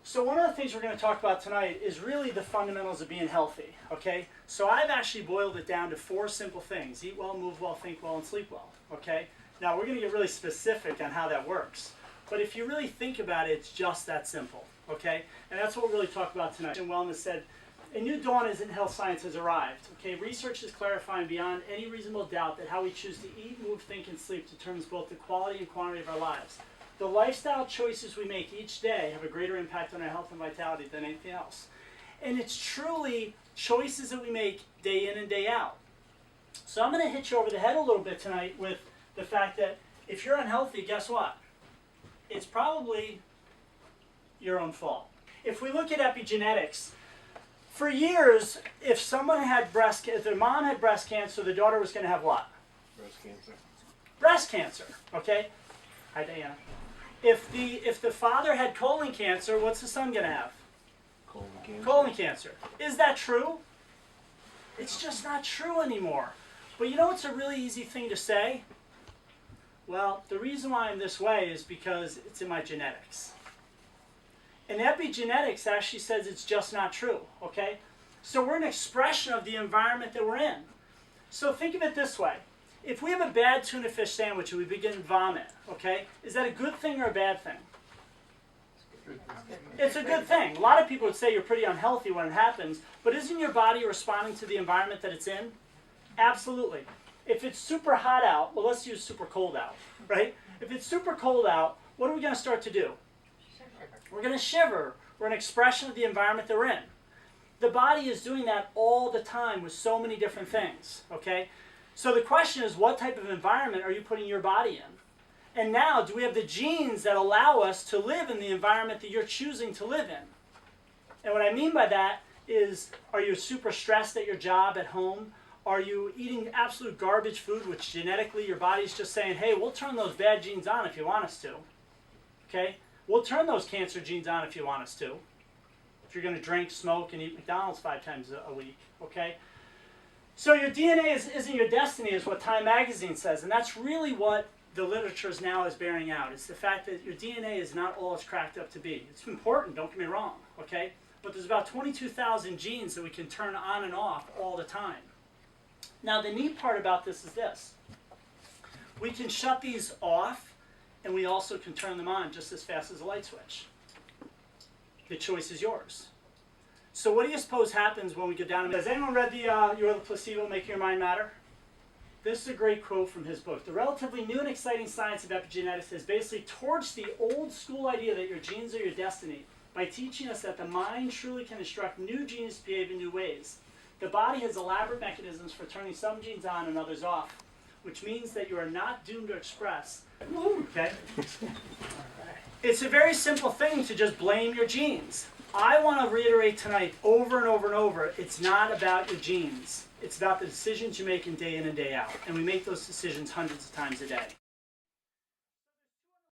So one of the things we're going to talk about tonight is really the fundamentals of being healthy, okay? So I've actually boiled it down to 4 simple things: eat well, move well, think well, and sleep well, okay? Now we're going to get really specific on how that works. But if you really think about it, it's just that simple, okay? And that's what we'll really talk about tonight. And Wellness said, a new dawn in health science has arrived, okay? Research is clarifying beyond any reasonable doubt that how we choose to eat, move, think, and sleep determines both the quality and quantity of our lives. The lifestyle choices we make each day have a greater impact on our health and vitality than anything else. And it's truly choices that we make day in and day out. So I'm going to hit you over the head a little bit tonight with the fact that if you're unhealthy, guess what? It's probably your own fault. If we look at epigenetics, for years, if someone had if their mom had breast cancer, the daughter was going to have what? Breast cancer. Breast cancer, okay? Hi, Diana. If the father had colon cancer, what's the son going to have? Colon cancer. Colon cancer. Is that true? It's just not true anymore. But you know what's a really easy thing to say? Well, the reason why I'm this way is because it's in my genetics. And epigenetics actually says it's just not true, okay? So we're an expression of the environment that we're in. So think of it this way. If we have a bad tuna fish sandwich and we begin to vomit, okay, is that a good thing or a bad thing? It's a good thing. A lot of people would say you're pretty unhealthy when it happens, but isn't your body responding to the environment that it's in? Absolutely. If it's super hot out, well, let's use super cold out, right? If it's super cold out, what are we going to start to do? We're going to shiver. We're an expression of the environment that we're in. The body is doing that all the time with so many different things, okay? So the question is, what type of environment are you putting your body in? And now, do we have the genes that allow us to live in the environment that you're choosing to live in? And what I mean by that is, are you super stressed at your job, at home? Are you eating absolute garbage food, which genetically your body's just saying, hey, we'll turn those bad genes on if you want us to, okay? We'll turn those cancer genes on if you want us to. If you're going to drink, smoke, and eat McDonald's 5 times a week, okay? So your DNA isn't your destiny, is what Time Magazine says, and that's really what the literature now is bearing out. It's the fact that your DNA is not all it's cracked up to be. It's important, don't get me wrong, okay? But there's about 22,000 genes that we can turn on and off all the time. Now the neat part about this is this. We can shut these off, and we also can turn them on just as fast as a light switch. The choice is yours. So what do you suppose happens when we go down? Has anyone read You're the Placebo, Making Your Mind Matter? This is a great quote from his book. The relatively new and exciting science of epigenetics is basically torched the old school idea that your genes are your destiny by teaching us that the mind truly can instruct new genes to behave in new ways. The body has elaborate mechanisms for turning some genes on and others off, which means that you are not doomed to express. Okay? It's a very simple thing to just blame your genes. I want to reiterate tonight over and over and over, it's not about your genes. It's about the decisions you make in and day out. And we make those decisions hundreds of times a day.